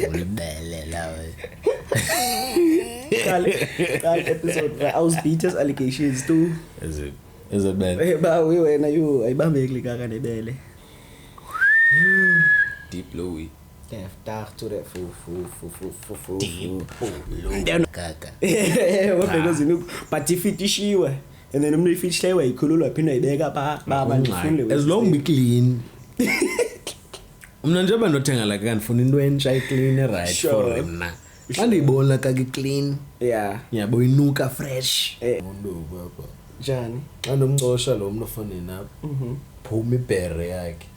Ulibele lawe. That episode I was beaters allegations too. Is it bad? Ba we wena you ayibambeki kaka nebele. Deep low. Start to the fu. Deep low. Kaka. Because you know but if it ishiwe and then umno ifish lewe ikhululwa phina ibeka baba ndifune. As long be clean. Umna njengoba nothenga la kanifuna into entsha clean right for mina. Andiyibona kake clean. Yeah. Yabo inuka fresh. Undo baba. Njani? Anomcosha lo mno fone napho. Phuma ibhere yakhe.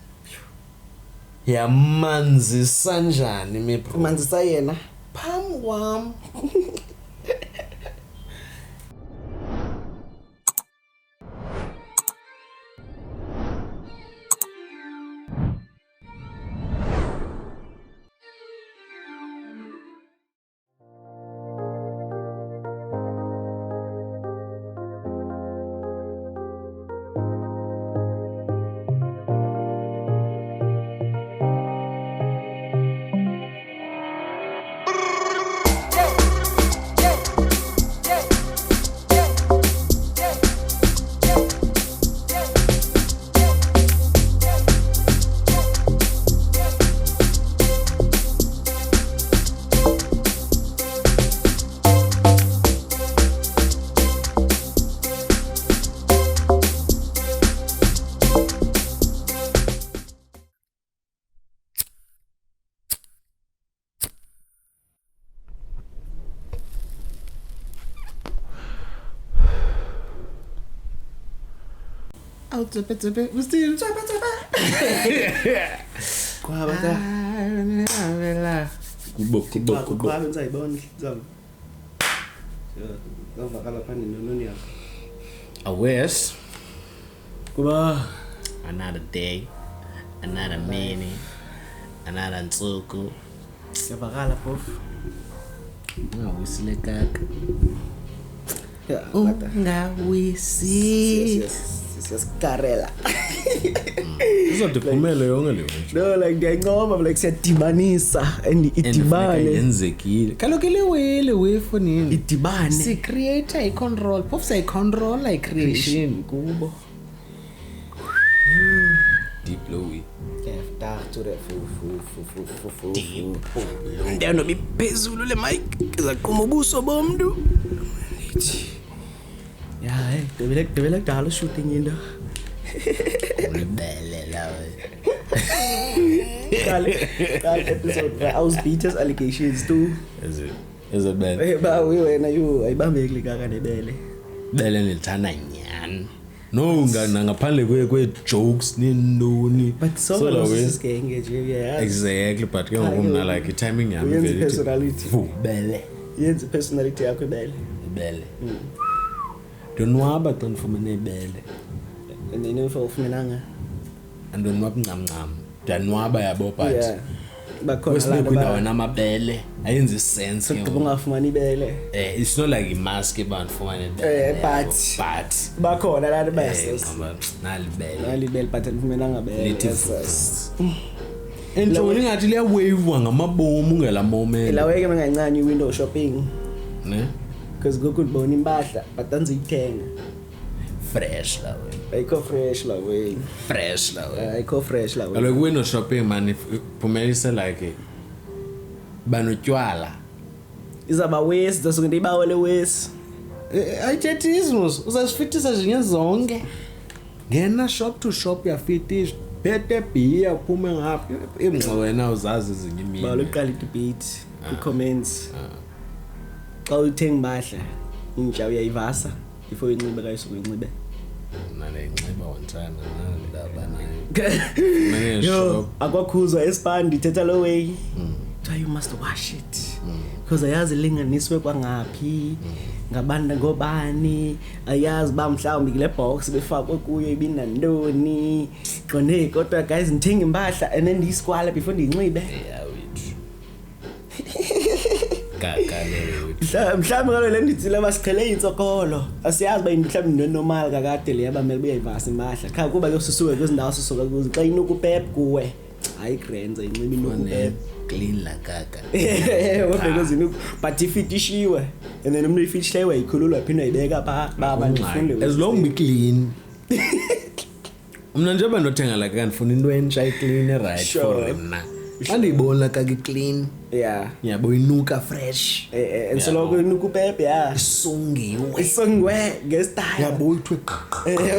Yamanzi sanjani mebro? Manzi sayena. Pam wam. Tsepe. We still tsepe. Kwa bata. Kubo. Kwa benza ibona zalo. Ngavakala phani nononi yakho. Awes. Kuba Another day. Another minute. Another nsuku. ngavakala phofu. Ungawisile kaka. Yeah, Ungawisi. Siyasikarela. Uzophumela yonke leyo nje. No, like ngiyancoma like siyadibanisa and idibane. Yenzekile. Kaloku lewele wefonini. Idibane. Si creator I control. Pop say control like creation kubo. Deep low. Start to the fu. Deep. Ndiyano biphezulu le mic izaqhuma ubuso bomntu. Yeah, hey, debele kudala shooting into. Ulibele lawe. That episode I was beaters allegations too. Is it bad? Ba we wena you ayibambeki kaka nebele. Bele nilithanda nyani. No ngaphandle kwe jokes nindoni. But so is getting yeah. Exactly, but ke ngomna like timing yami very personality. Bele. Yenza personality yakho ebele. Bele. Donwaba xa nifumene ibele. And then if ufumenanga andonwaba ncamncam. Danwaba yabo but. Yeah. Bakhona Wesibili kwindawo namabele ayenzi sense ke. Ungafumani ibele. It's not like imask abantu fumane ibele. But bakhona la bese. Nalibele. But ufumenanga bele. Yes. Entshoni ngathi liya wave ngamabomu ngela moment. Ilaweke mangancane window shopping. Ne? Because go could bone imbahla but anziyithenga. Fresh la we. Ayikho fresh la we. Fresh la we. Ayikho fresh la we. Kaloku window shopping man phumelise like banotywala. Izaba waste dosuke ndibawele waste. Ayithethismos uzasifitisa zinye zonke. Ngena shop to shop yafitish. Phethe beer uphume ngapha. Imngco wena uzazi izinye imini. Bawuqala debate comments. Xa uthenga impahla intsha uyayivasa before inxibe kayisuke inxibe. Nale inxiba one time nayo. Yo, akwakhuzwa espan dithetha lo way. So you must wash it. Because ayazi linganiswe kwangapi. Ngabanda ngobani ayazi ba mhlawumbi kule box befakwe kuyo ibinandoni qone kodwa guys ngithenga impahla and then ndisikwala before ndinxibe. Yeah wethu. Kakale. Mhlawumbe ngalo le nditsile basiqhele intsokolo asiyazi ba mhlawumbe normal kakade le yabamele uyayivasa impahla cha kuba ke sisuke kwezindawo sisuka kuzo xa inokupep kuwe hayi grand ayinxibi inoku clean la kaka because but if ishiwe and then umuntu ifitshlewe ayikhululwa phinda ayibeka pha baba ndifunde as long be clean mna nje bandothenga la kaka ndifuna into entsha clean right for mna andiyibona kaka clean yeah yabo inuka fresh and so lokho inuka pepe yeah isongiwe ngestyle yabo ithwe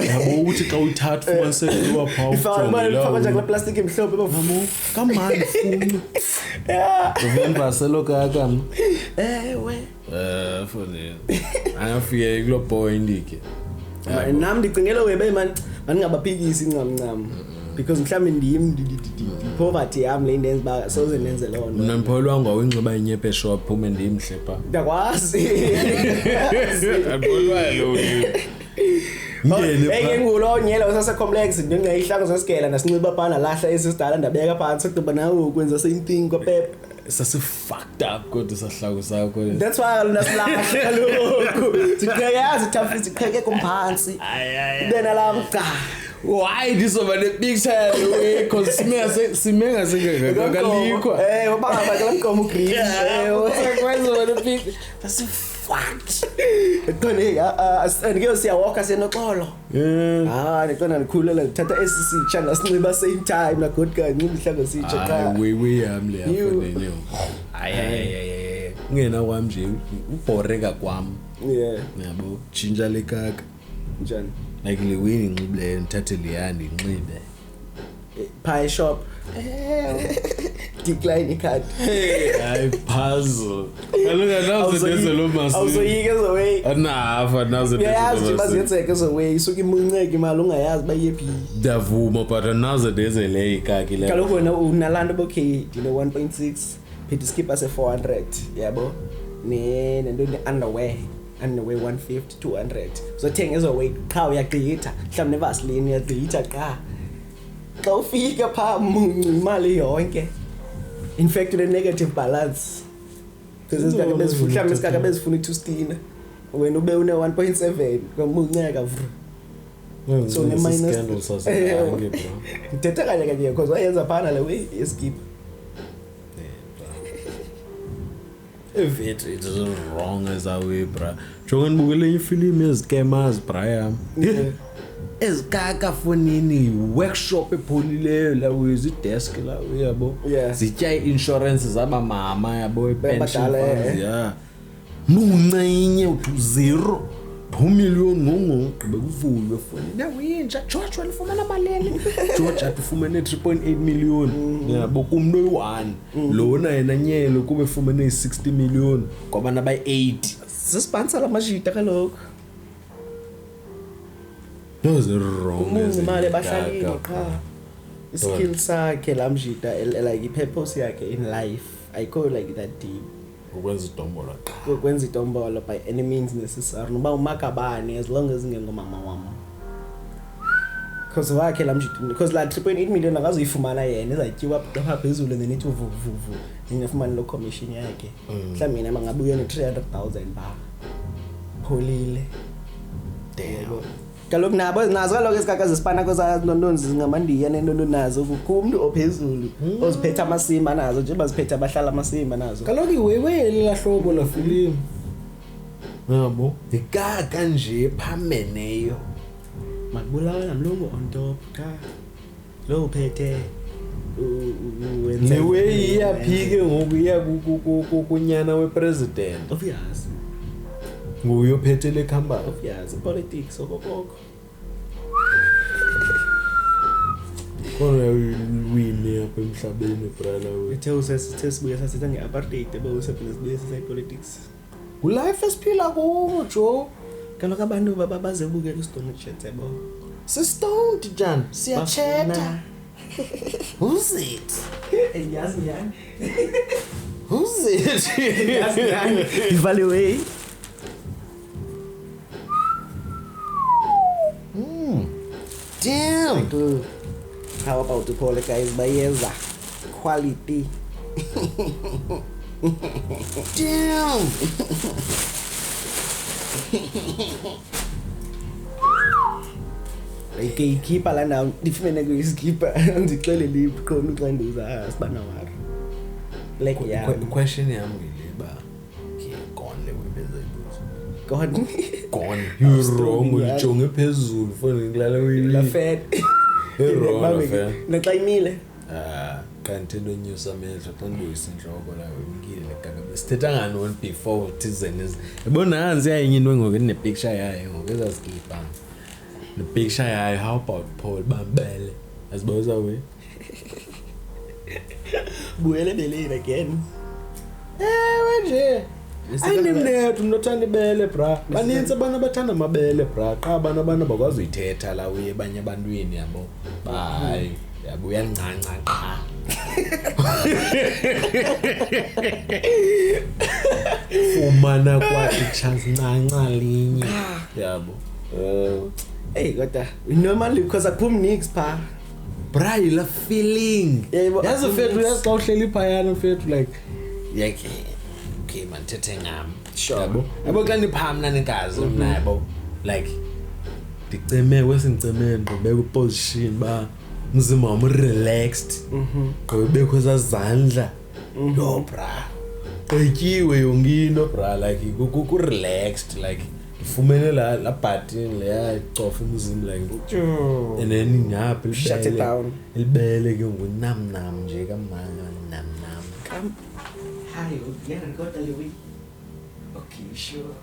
yabo uthi xa uyithatha fumanise kuwa pha ifaka nje kula plastic emhlophe bavamo kamani funu yeah uvemba selo kaka we fune ayafike kulo point ke nami ndicingela webe man mangingabaphikisi incamncam because mhlawumbe ndim poverty yami le ndenza ba soze nenze lo nto mina ngipholwa ngawinxiba inyepe shop phume ndimhle pha ndakwazi ngipholwa lo ngene hey ngulo nyela usase complex ndingayihlanga sasigela nasinxiba phana lahla esisidala ndabeka phansi kuba nawe ukwenza same thing kwa pep sase fucked up kodwa sahlako sakho that's why nasilahla lokho siqhekayazi thafi siqheke komphansi bena la mqa why this over the picture way cause simenga singakalikho ubaba kala mkomo green kwenza over the picture that's fucked khona andike siyawalka senoxolo niqona nikhulela thatha esisitsha nasinxiba same time na good guy ngimhlanga sitsha cha we yami le yapho nenyo ay ngena kwami nje ubhoreka kwami yabo jinja le kaka njani like le winning ngibule ngithathe liyani inxibe pie shop decline card ay puzzle kaloku nazo denze lo masi awuzoyike zo way anafa nazo denze yazi baziyenzeke zo way isuke imunceke imali ungayazi bayephi davuma but nazo denze le ikaki le kaloku wena unalando bokhe you know 1.6 phethe skip as 400 yabo nento underwear 150 200 uzothenga ezo weight qha uyagqitha mhlawumbe nevaseline uyagqitha qha xa ufika pha munci imali yonke in fact une negative balance because isikaka bezifuna mhlawumbe isikaka bezifuna i2 wena ube une 1.7 kwamunceka so ne minus scandal sasengange bro ngithetha kanye because wayenza phana le way eskip if it's wrong as a way bra jonga nibukele ifilm ezikemers bra ezikaka fonini workshop epholileyo la wezi desk la uyabo zitya insurance zaba mama yabo pension funds yeah muncinye uthi 0 2 million ngongqobe kuvulwe fonini nawinja George walifumana malini George atufumene 3.8 million yabo kumno yi1 lona yena nyelo kube fumene 60 million kwabana by 8 sisponsor amashita kaloku no is wrong imali bahlalini qha iskill sakhe lamjita like ipurpose yakhe in life I call like that deep ukwenza itombolo by any means necessary noba umakabani as long as ngengomama wami because wakhe lamjita because la 3.8 million akazoyifumana yena ezatyiwa apha phezulu and then ithi vuvuvu ngingafumani lo commission yakhe mhlawumbe mina mangabuya ne300,000 ba pholile debo kaloku nabo nazo kaloku esikaka zisipana koza nondonzi zingamandiya nentondo nazo kumuntu ophezulu oziphetha amasimba nazo nje baziphetha abahlala amasimba nazo kaloku iwewe la hlobo la film yabo ikaka nje phameneyo makubulawa namlungu on top ka lo uphethe newe iyaphike ngokuya kunyana wepresident obvious nguyo phethe le company obvious politics okokoko kona wini apha emhlabeni brala we ethe usesibuya sasitha ngeapartheid bawusephilisibuya sepolitics ulife esiphila kuwo jo kaloku abantu bazebukela iStone Chat yabo sistoned Jan siyacheta who's it yazi yani who's it yazi yani evaluate damn how about the Paul guys bayeza quality damn gatekeeper lana ndifumene kuyisikipa ndixelele ikhona uxanduza sibana wari like yeah question yami ngileba ke gone webezayibuzwa gone you wrong ujonge phezulu foni ngilala la fed wrong fan naxa imile kanti nonyusa amehlo xa ndoyisinhloko la ngile kaka sithetha ngani before tizeni yabona hansi yayenye into ngoku ne picture yayo ngoku ezaskipa the picture yayo how about Paul Bambele asibaza we buyele beleni again nje ayinimnethu mnothanda ibele bra baninzi abantu abathanda amabele bra qha abantu bakwazi uyithetha la uye abanye abantwini yabo hayi yabo uyancanca qha fumana kwa ichance ncanca linye yabo hey kodwa normally because akuphumi nix pha bra ila feeling yazi mfethu xa uhleli phayana mfethu like yake okay man thethe ngami sure yabo xa niphamna nenkazi nabo like ndiceme wesingcemendo beka position ba mzimba wami relaxed qobekho ezazandla yo bra qetyiwe yongino bra like ku relaxed like ufumene la button le icofa umzimba like and then ngapha shut it down ilibele ke ngunam nje kamanga nam come hayo ngiyarecorda le week okay sure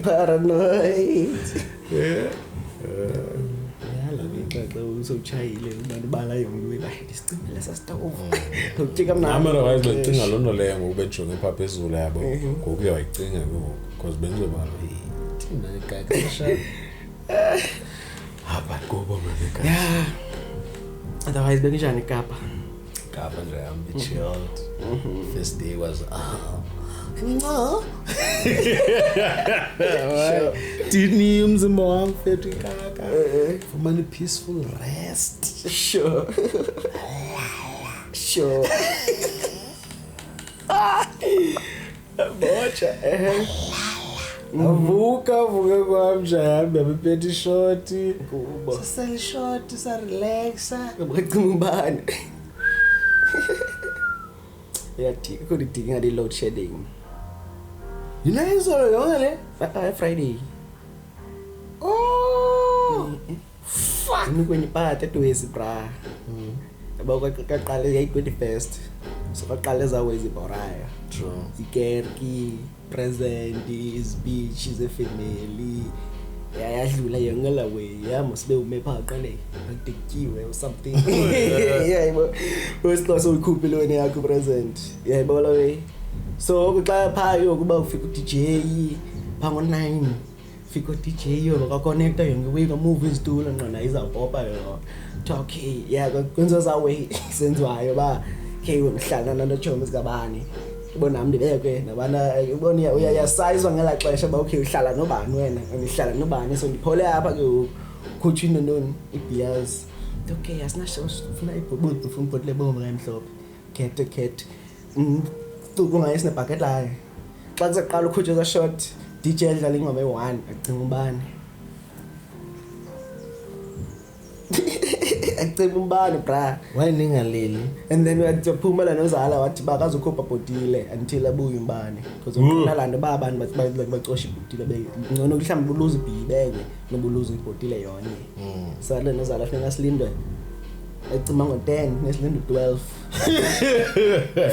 paranoid yala ngixaxa usochayile abantu bala yonke bahle isicimela sasitawu uthika mna amara wayecinga lonto leyo ngokubenjonge pha phezulu yabo ngoku uyayicinga because benzobala thina ikakasha hapa kuba manje yeah otherwise benjani Kapa nje I'm chilled first day was didn't umzimba wami fethu ikaka fumana peaceful rest sure bocha avuka kwami jahambe bephethe short kubo sasel short sa relaxa ngicimubani yathi kudinga di load shedding yinayizolo yona le Friday fuck nikwenye party twesi bra abaqaqala yayi21st so baqala zawe iziboraya true ikerki present speech is a family yadlula yongela we yamosibe umephaqa le akudikiwe or something yebo wesixoso ukhuphe lona yakho present yebo la we so xa phayo kuba ufika uDJ phango 9 fika uDJ yo ka connecta yonke we ka move izitulo ngqona izawupopa yo okay yeah kwenza zawe senziwayo ba okay uhlala nalo chomi sikabani ubona nami ndibekwe nabana ubona uyayasize ngela xesha ba okay uhlala nobani wena ngihlala nobani so ndiphole apha ke ukhuthini noni ibeers okay asinasho ufuna ibhubudu ufuna ibhotle bomba emhlophe cat kungayisine bucket la xa kusaqala ukhutshwa short DJ dlala ingoma e1 acinga ubani aceba umbane bra wayeningaleli and then waphuma la nozala wathi bakazokhupha bhodile until abuye umbane because ukunalanda babantu bathi bacosha ibhodile ngcono mhlawumbe buluza ibhibenge nobuluza ibhodile yonke sale nozala funa silindwe ecima ngo10 nesilindwe 12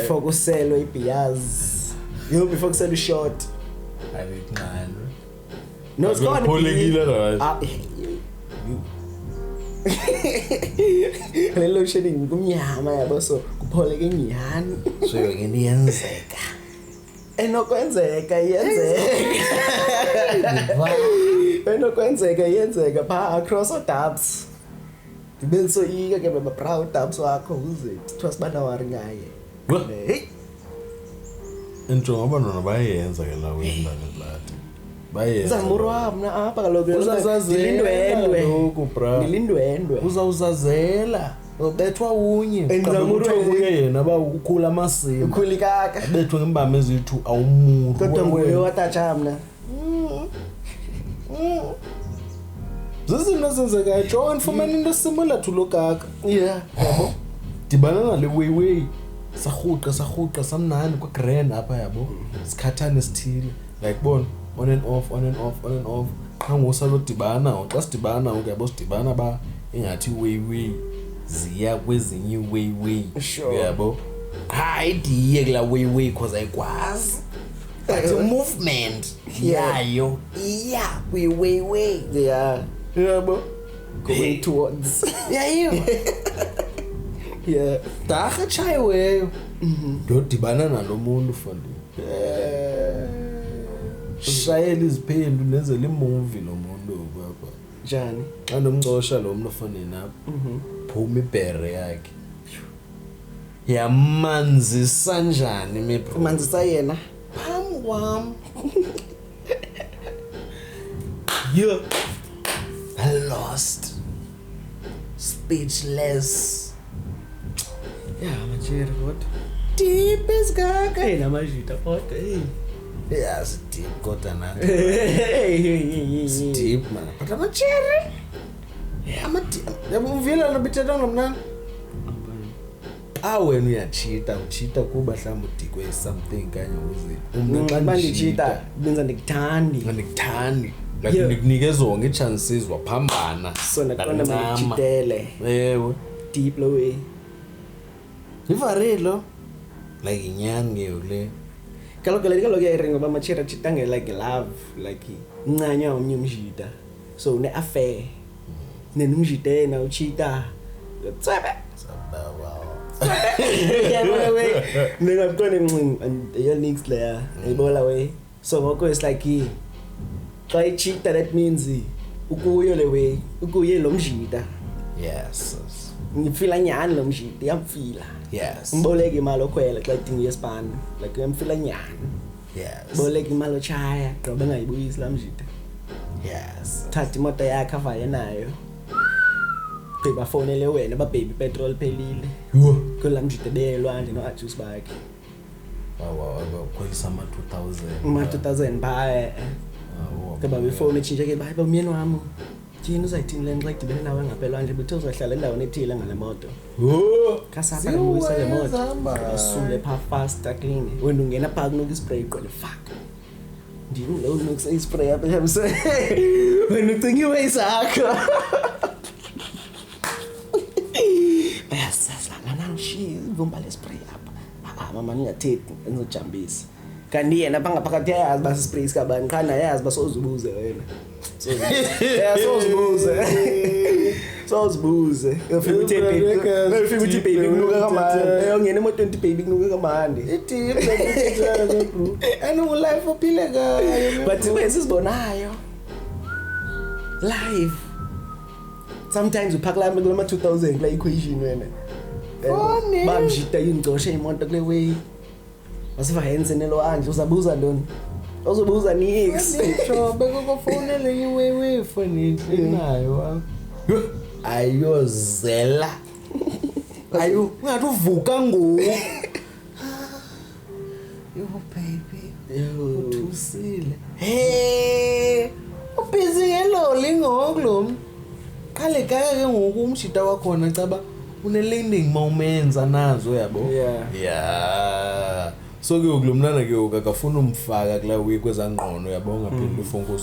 fokuselo ibeers yo before kuselo short ayincane no skone polekile la lelo shedding kumnyama yabo so kupholeke nyani so yonke iyenzeka enokwenzeka iyenzeka pha across the dubs ibenso ika ke baba proud dubs wakho uze kuthiwa sibana wari ngaye hey into abantwana bayenza ke la wena lathi bayenza zamurwa mna apha kaloku uzazazela lokho bra nilindwendwe uzawuzazela ubethwa unye Ngizamurwa kuye yena ba ukhula amasiko ukhulikaka bethwa ngembamba ezithu awumuru kodwa nguye watacha mna zizinto zenzekayo John fumana into similar to lo kaka Yeah. yabo dibana nale way sarhuqa samnani kwa-grand apha yabo sikhathane sithile like bona on and off xa ngosalodibana xa sidibana ngoku yabo sidibana ba ingathi way ziya kwezinye way Sure. yabo hayi diye kula way because ayikwazi but movement yayo iya way Yeah. yabo Going towards. yayiyo Yeah. darha chayiweyo ndodibana nalo muntu fandi shayela iziphendu nenzela imovie lo muntu baba Njani? xa nomcosha lo muntu ofane napho phuma ibhere yakhe yamanzisa njani mebro Manzisa yena. phambi kwam Yeah. lost speechless Yeah, machiri what? deep esikaka Hey, namajita what? Hey. yes deep kodwa na Hey. deep man but amachere yabumvila nobithetha ngomnani wena uyachita uchita kuba mhlawumbe udikwe something kanye uze xa Bandichita, benza ndikuthandi. andikuthandi like Yeah. ndikunike zonke ii-chances waphambana So ndaqonda mandichitele. ewe Deep low way. ivarelo like inyani ngeyole Kaloku yayiringa ngoba machiri achitange like love, like ncanya omnye umjita. So ne-affair. Nena umjita yena uchita. Tsebe. sabawa Yeah, way. Ningaqonda ncinci and your next layer. Ibola way. So ngoko is like xa ichita that means ukuyo le way, ukuye lo mjita. yes Ngifila nyani lo mjita, yamfila. yes Ngiboleka imali okhwela xa idinga yespan, like yamfila nyani. yes Boleka imali ochaya, gqiba ngayibuyisi la mjita. yes Thatha imoto yakhe avaye nayo. Gqiba fonele wena ba baby petrol phelile. yo Kula mjita belwandle no adjust bakhe. wakhwelisa ama-2000 Uma 2000 baya. Ngoba before itshintshe ke bayi bomyeni wami. Thina uzayithini le xa idibene nawe ngaphelwandle bethu uzohlala endaweni ethile ngale moto. Kasapha ngibuyisa le moto. Asule pha fast clean. Wena ungena pha kunoku spray qole fuck. Ndini lo unoku spray apha yamse. Wena ucingiwe isakho. Bayasazana nangishi ngomba le spray apha. Mama ningathethi ngizojambisa. Kanti yena bangaphakathi yazi basi spray sikabani khana yazi basozubuze wena. Sozibuze. Ufika uthi baby kunuka kamandi. Ungena emotweni baby kunuka kamandi. life ophile ngayo But wena sizibonayo. Live. Sometimes uphakla kulama 2000 kula equation wena. Funny. Bamjita ingcoshe imoto kule way. Wasiva hensenelo andle uzabuza ntoni? Uzobuza nix. Jobe kokufonele iwewe fonile nayo ayozela ayo ungathi uvuka ngoku yo baby uthusile hey ubhizi ngeloli ngoku lo khale kaya ke ngoku umshita wakhona caba une-landing moments anazo yabo yeah so ke kulomnana ke akafuna umfaka kula week kwezangqono yabo ngaphinde ufonko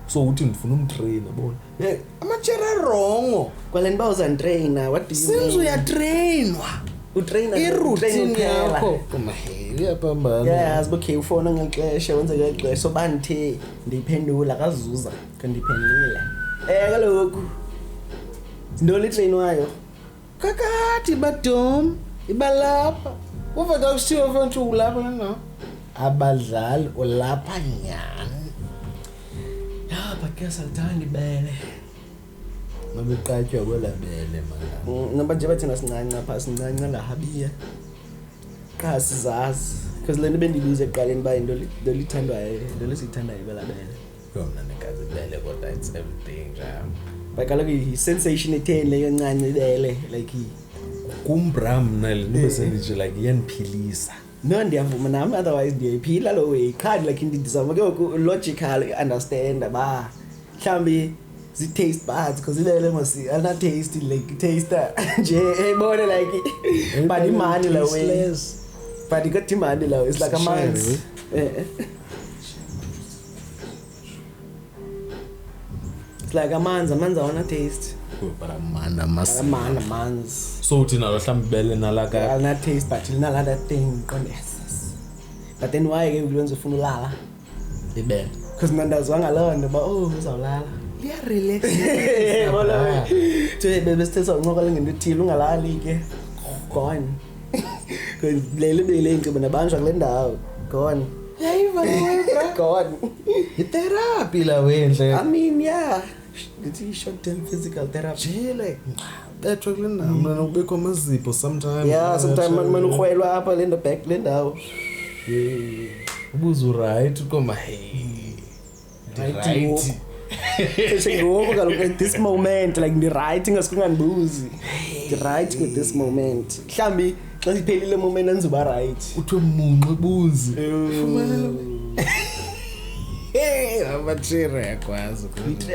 so uthi ndifuna umtrain yabona amachera wrong Kwaleni bawuzantraina what do you mean? since uyatrainwa Utraina iroutine yakho kumaheli yapambana yes okay ufona ngexesha wenza ngexesha so banthe ndiphendula kazuza kandiphendile kaloku ndoli trainwayo kakati badom ibalapha uva xa kushiwo mfana ulapha na abadlali ulapha nyani but ke salithanda ibele nobeqatywa kwelabele mala ngoba nje bathina sincanca pha sincanca ngahabiya qha sizazi because lento bendibuza eqaleni ba into lithandwayo into lesithandayo ibelabele yona nekazi ibele kodwa it's everything jam but kaloku i-sensation etheni leyo encane ibele like kumbram nale nibesenditsho like iyaniphilisa no ndiyavuma nami otherwise ndiyayiphila lo way qha like ndizama ke logical understand ba mhlambi zi-taste buds because ilele masi ana-taste like taster nje ebone like but imani la way but got imani la it's like amanzi it's like amanzi awona taste but amanzi so uthi nalo mhlawumbe bele nalaka ana taste but linala that thing yes but then why ke ukwenza ufuna ulala ibele because mandazwanga lona ba uzawulala liya relax yabona nje bebesithetha uncokola ngento ethile ungalali ke gone lele belenke banabanjwa kule ndawo gone yayiva wena gone itherapy la wendle I mean yeah it's short term physical therapy jele bethu kule ndawo mina ubekho amazipho sometimes yeah sometimes man ukhwelwa apha le back le ndawo ubuzu right koma hey right ngoba kaloku at this moment like the writing asikunganibuzi the writing at this moment mhlambi xa siphelile moment anzuba right uthe munqe buzi hey abatshire yakwazi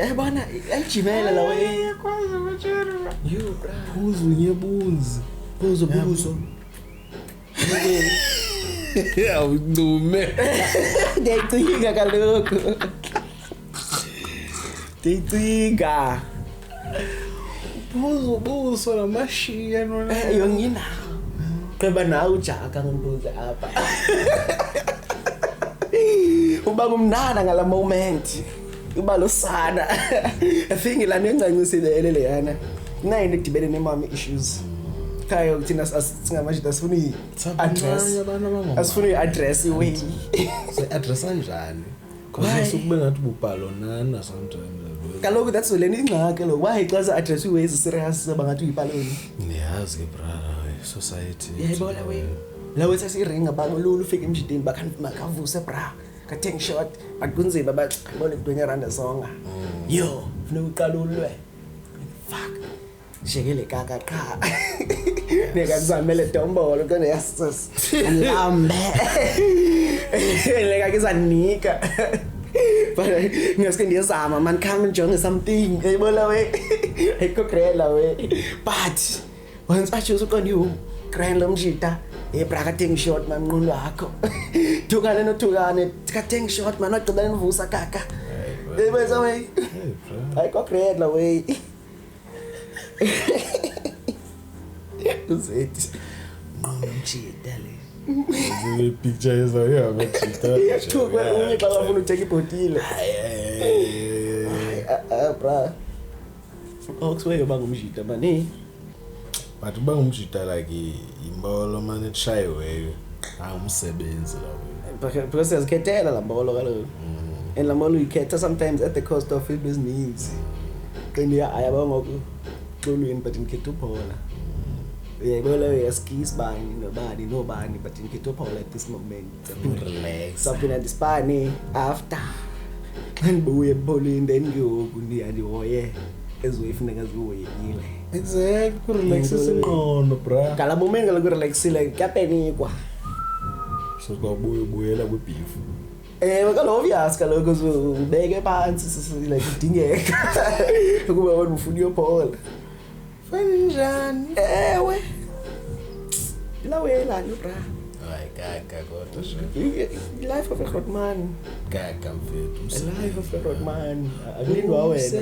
yabona alijimela la way yakwazi abatshire you buzi nyebuzi buzo awudume ndiyacinga kaloku ndicinga buzo namashiya nona yongina qeba nawe ujaka ngembuzo apha uba kumnana ngala moment uba losana I think la nencancisile leyana nayo ndidibene nemami issues kayo thina singamashita sifuni address asifuni address iway se address kanjani ngoba sukube ngathi ubhalo nana sometimes kaloku that's le ingxaki lo why xa address iway serious bangathi uyipaloni niyazi ke brother society yayibona we lawe sasiringa balulu ufike emjidini bakavuse bra kateng shot but kunzima babone kudwenya randa songa yo funa uqalulwe fuck shekele kaka qha neka kuzamele dombolo kone yasis lambe leka kizanika but ngaske ndiyazama man come njonge something yayibona we ayikokrela we but once I choose ukoni grand lomjita ebrakateng shot man nqondo yakho thukane nothukane kateng shot man wagcibela nivusa kaka ebeza we ayikokrela we uzethi nqomjita le the picture is here amachita thukwe unye xa ufuna uteka ibhotile bra okusweyo bangumjita mani but uba ngumjita like imbolo manje tshayiweyo awumsebenzi la because siyazikhethela la mbolo kaloku and la mbolo uyikhetha sometimes at the cost of into ezininzi qindi ayaba ngoku xolweni but ngikhetha uphola uyayibona uyaskis bani nobani but ngikhetha uphola at this moment relax something at ispani after xa ndibuye ebholini then ngiyoku ndihoye eziwefuneka zihoyekile exactly ku relax ingqondo bra ngala moment kaloku relaxile kuyapenikwa so kwabuyela kwebeef kaloku obvious kaloku ubeke phansi like udingeka ukuba wena ufuna uyophola fani njani ewe ilawelani bra hayi kaka kodwa sho life of a Grootman kaka mfethu life of a Grootman akulindwa wena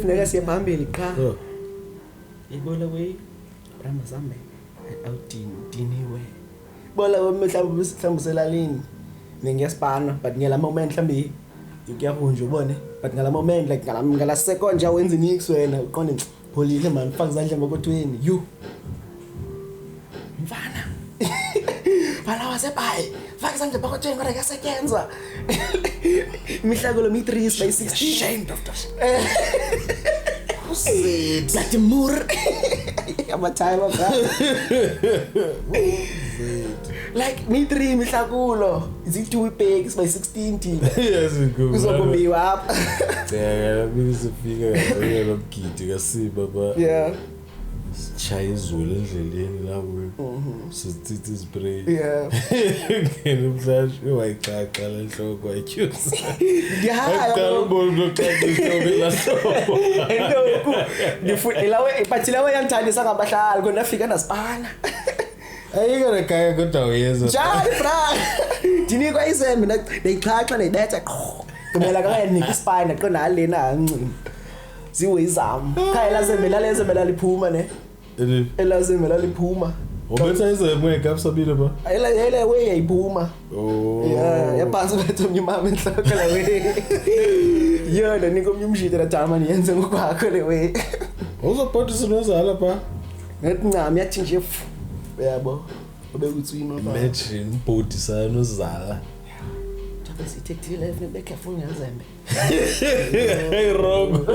funeka siye phambili qha ibona we brama zambe awudiniwe bola mhlawumbe selalini ngiyasipana but ngela moment mhlambi ukuyahunja ubone but ngala moment like ngala second nje wenza nix wena uqonde pholile man faka izandla ngokothweni you mfana bala wasebayi faka izandla ngokothweni kodwa kuyasebenza imihlakolo mi 3 by 16 ashamed of that Latimur amatime of that like me 3 mihlakulo is it 2 pegs by 16 thina yes kuzokumbiwa apha yeah bisifika ngalo kiti kasiba ba yeah shaya izulu endleleni lapho sithi spray Yeah. ngene mhlashi wayicaca lenhloko wayichusa Ngiyahaya akubona lokucaca ihloko lahloko Ento ndifuthi lawe ipathila wayangithandisa ngabahlali kona afika nasipana. ayikho nekaya kodwa uyeza Njalo bra. Dinikwa izembe nayichaxa nayibetha qho. Kumela kayanika ispine qona halena hancini. Ziwe izam. Khaya lazembe lazembe liphuma ne. Elazembe liphuma. ubetha izembe ngekapsabile ba Ayela we yayiphuma. oh Yeah, yaphansi bethu umnyama enhloko la we. Yona niko umnyumshite la Germany yenze ngokwakho le we. uzobhodisa nozala pa Ngathi ncami yathi nje yabo. Obekuthino ba. imagine ubhodisa nozala Jabe sithethe live ne careful ngezembe. hey wrong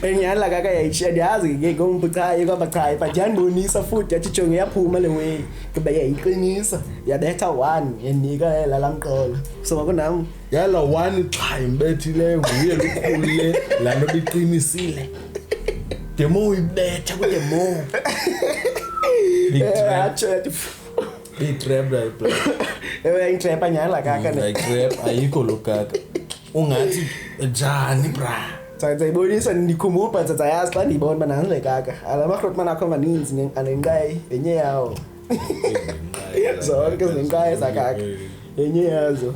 Enyala kaka yayishiya ndiyazi ke ngombucayi kwaba cha but yanibonisa futhi yathi jonge yaphuma le way kuba yayiqinisa yabetha 1 yanika la lamqolo so makunami yala 1 cha imbethile nguye likhule lano liqinisile demo uyibetha ku demo big trap acho yathi big trap la play intrapa nyala kaka ne like trap ayikho lokaka ungathi njani bra sayibonisa ndikhumula but sayazi xa ndibona bana nje kaka alamakhrot manakho maninzi anenqayi enye yawo zonke zinenqayi zakaka enye yazo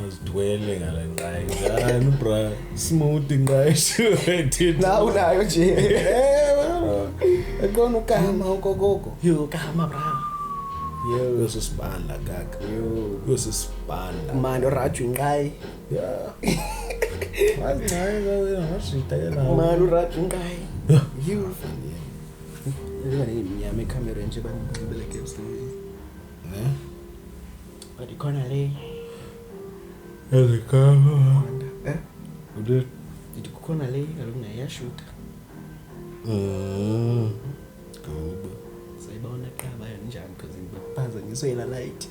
azidwele ngala nqayi njani bra smooth nqayi shit na unayo nje ekona ukama ukokoko yo kama bra yo sisibanda kaka yo sisibanda manje raju inqayi yeah wazincaye kawe ngashita yena manje raju inqayi you ngene imnyama camera nje banibele games ne but ikona le ezikama ude kukhona le alungayashuta kuba sayibona qaba njani because ngibaphaza ngiswela light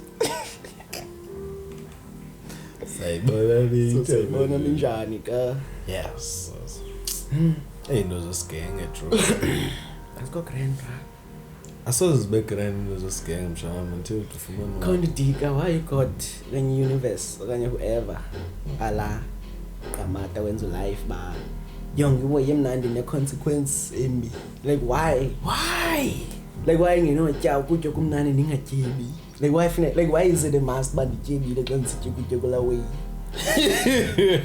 sayibona sayibona linjani ka yes hey no zosgenge true asiko grand bra asozibe grand no zosgenge mshama until tufumana khona dika why you got the universe okanye whoever ala qamata wenza life ba yonke iwe yemnandi ne consequence embi like why like why nginotya ukutya kumnani ningatyebi like why is it a must bandityebile xa ndisitye ukutya kula way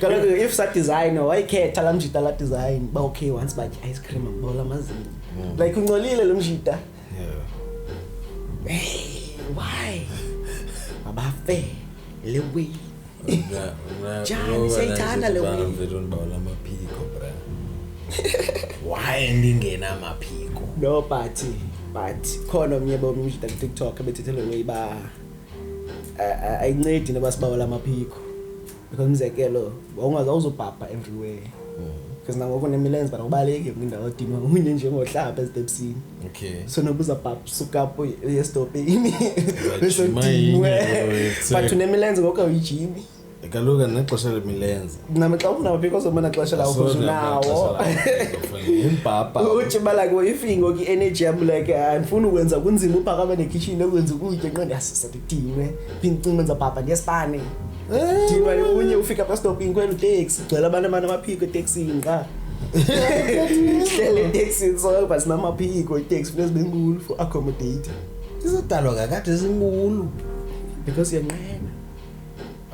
kaloku if sa design why khetha la mjita la design ba okay once ba ice cream ambola mazinyo like ungcolile lo mjita hey why abafe le way Jani sayithanda le way mfethu bawula amaphiko bra why ndingena amaphiko no but khona omnye bomjita ku TikTok abethethele way ba ayincedi nabasibawela amaphiko because umzekelo wawungazawuzobhabha everywhere because nangoku nemilenze but awubaleki kwindawo odinwa unye nje ngohlapha estepsini okay so nobuza bhabha suka apho estopini bese but unemilenze ngoku awuyijimi kaloku nexesha lemilenze nami xa ufuna amaphiko uzobona xesha lawo because unawo imbhabha uthi balake ifingo ki energy yam like andifuna ukwenza kunzima uphakama nekitchen ukwenza ukutya nqondo yasisa tidinwe phinci menza bhabha ndiyesipane dinwa unye ufika pa stopping kwelo taxi gcwele abantu amaphiko taxini qa hlele taxi so bas namaphiko taxi funeka zibenkulu for accommodate izodalwa kakade zinkulu because yanqena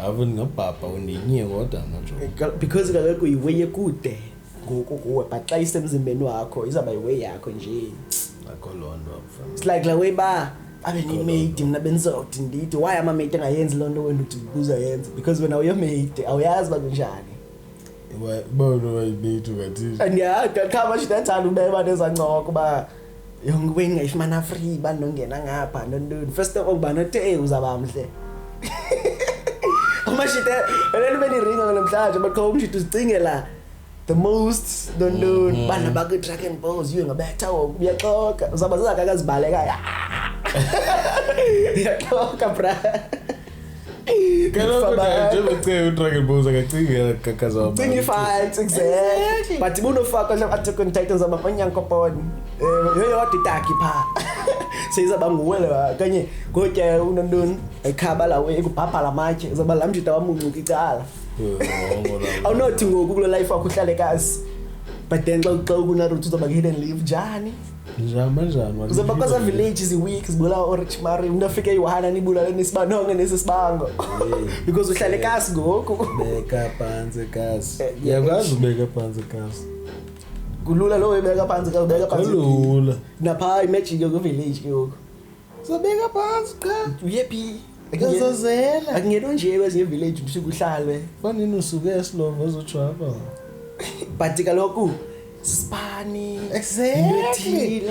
ave ngabhabha uninye kodwa manje because kaloku iway kude ngoku kuwe but xa isemzimbeni wakho izaba iway yakho nje akho lonto afana it's like la way ba abe ni mate mina benzothi ndithi why ama mate engayenzi lonto wena uthi buza yenza because wena uyo mate awuyazi bakunjani bona bayibethu ngathi and yeah kama shitathanda ubeba nezancoko ba yonke wengayifumana free banongena ngapha nondoni first of all banothe uzaba mhle amashita eleni beniringa namhlanje bakho umshito uzicinge la the most dondoni bana bake track and balls you ngabetha uyaxoka uzaba zizakakazibaleka yaxoka bra Kaloku nje Dragon Ball akacinga kakaza. Cingi fights exactly. But bunofaka la Attack on Titans abafanyankoponi. Yoyodwa itaki pha. Seyizaba nguwe la kanye gotya unondoni ekhaba lawe ekubhabha lamatshe uzaba lamjita wamuncuka icala. Awunothi ngoku kulo life wakho uhlale kasi. But then xa kuNaruto uzaba hidden live njani? Njani Uzaba kwaza village week zibula orange mari umuntu afike eYohana nibulala nesibanonge nesisibango. Because uhlale kasi ngoku. Beka phansi kasi. Yakwazi ubeka phansi kasi. Kulula lo ebeka phansi ka ubeka phansi. Kulula. Napha imagic yo village ke ngoku. Zabeka phansi ka. Uyephi? Ngizozela. Akungeno nje kwezinye village usuke uhlalwe. Fanele usuke eSlovo uzotrapa. But kaloku Spani Exactly.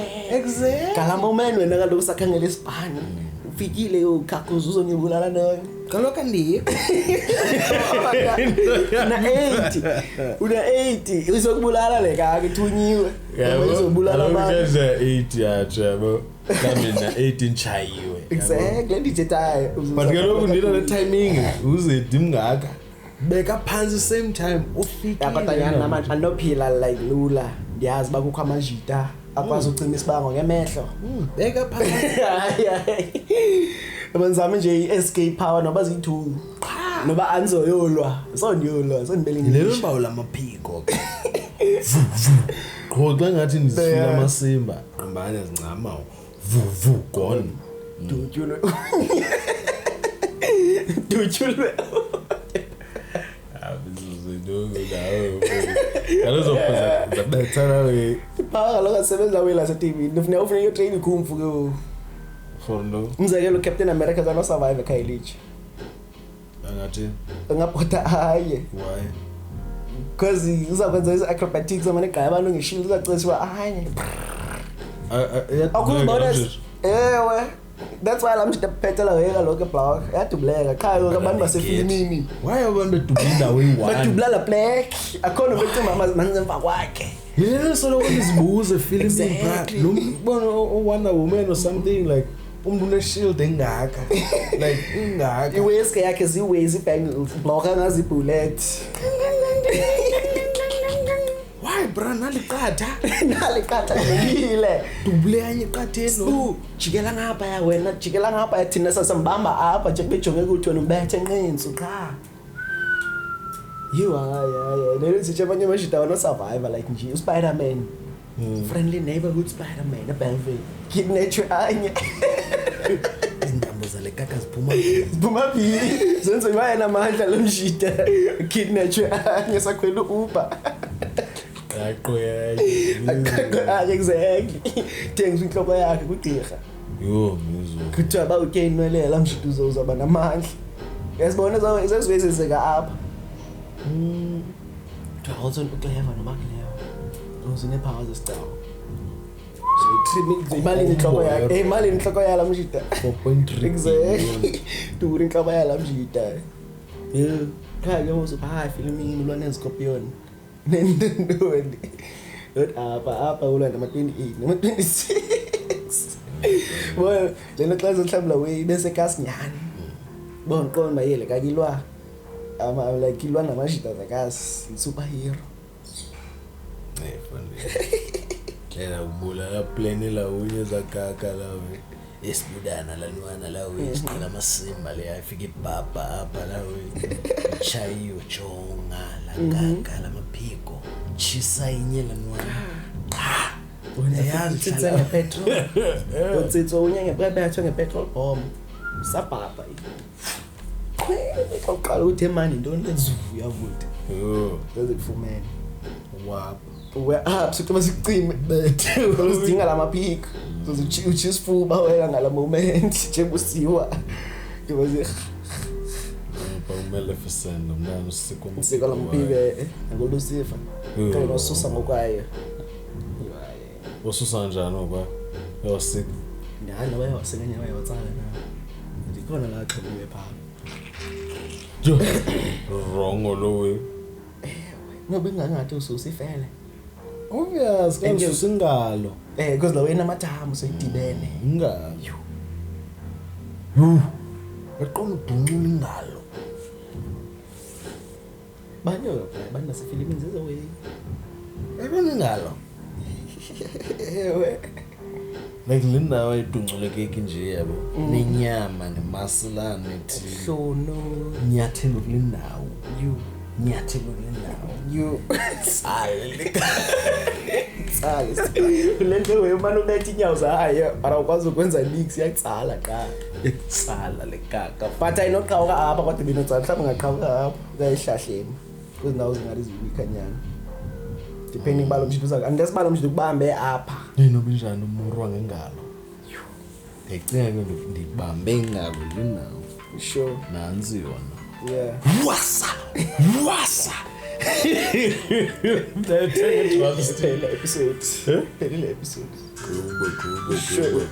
Kalamba man wena kaloku sakhangela iSpani. Ufikile ukhakuza uzongibulala nawe. Kaloku ndi. Una 80 uzokubulala le kake thunyiwe. Uzobulala abantu. Nje 80 yabo. Kambe na 18 chayiwe. Exactly ndithethayo. But kaloku ndina le timing uzedi mngaka. Beka phansi same time ufike. Yabatanyana namanje anophila like lula. Ndiyazi bakukho amajita akwazi ucima isibango ngemehlo. Beka phansi. Abenzama nje i-escape power noba ziyi2 noba anzoyolwa sondiyolwa sondibelingi lelo mbawu lamaphiko qoxa ngathi ndisifila amasimba ambane zincama gone dutyulwe kalozo zabethana we phaka lo kasebenza wela se-TV nifuna ufuna train kumfu ke for no umzekelo Captain America zalo survive ekhayelitshe angathi ngapota haye why because uzakwenza izi-acrobatics amane gaya abantu ngeshield uzacishwa haye akuzibona ewe that's why lamjita phethela weka lokho eblock yadubuleka qha ke abantu basefilimini why abantu bedubula way1 badubulala black akhona bethi mama manzemva kwakhe yena solo uzibuze film Exactly. lo mbona Wonder Woman or something like umuntu une shield engaka like ingaka iweske yakhe ziways ibangles blocka ngazi bullet why bra naliqatha naliqatha ngile dubule anye iqatheni jikela ngapha ya wena jikela ngapha thina sasambamba apha nje bejonge ukuthi wena ubethe enqinsi cha hayi lelo sithi abanye bashita wana survivor like nje uSpider-Man friendly neighborhood Spider-Man eBelleville kidnature anye izintambo zale kaka ziphuma phili zenze bayena amandla lomshita kidnature anye sakhwela Uber yaqoya exactly thenga inhloko yakhe kugqirha yo mizo kuthiwa bawuke inwelela mshita uzaba namandla yasibona izizwezezeka apha also clever noma clever uzine powers style so imali inhloko yakhe imali inhloko yala mshita 4.3 exactly duri inhloko yala mshita cha ke uzobha filmini ulwana Scorpion nendoni apa ulwana nama-28 nama-26 bona lena xa zohlambula way bese kasinyani bona qona mayele kakilwa like ilwa namashita zakasi superhero funny lena ubula plane la unye zakaka lawe esibudana lanwana lawe isiqala amasimba le afika ibaba apha lawe chayo jonga la kaka lamaphiko chisa inye lanwana wena yazi tsitsa ngepetrol utsitso unye ngepetrol ngepetrol bomb sabhaba uqala ukuthi emani intoni lezuvu yavuda bese kufumene wapha suthi masicime bethe uzidinga lamaphiko uzothi usifuba wena ngala moment nje busiwa ngibaze Maleficent nomnano siko lamaphike ngolusifa kanye nosusa ngokwayo ususa kanjani okwa yosik ngani wayewasekanye wayewatsala na ndikhona la xheliwe pha jo wrong lowe ngoba ingangathi ususifele obvious kanti usingalo because la wena amathambo soyidibene ingalo eqona udunqula ingalo Banyo bana sefilimini zizo we. Ebona ngalo. Ewe. Like lindawo ayidungculeke nje yabo. Nenyama nemasilane ethi. Hlono. Nyathelo kulindawo. You. Nyathelo kulindawo. You. Sale. Sale. Lento we manje ubethi inyawo zayo awukwazi ukwenza leaks yakutsala qa. Etsala lekaka. But ayinoqhawuka apha kodwa binotsala mhlawumbe ngaqhawuka apha kayihlahleni. Kuzindawo zingari ziwikanyana. Depending balo mshito uzaka. Unless balo mshito kubambe apha. Nino binjani umurwa ngengalo. Ngicela ndibambe ngalo lindawo. Sure. Nanzi yona. Yeah. Wasa. Episode. Episode. Kubo. Sure.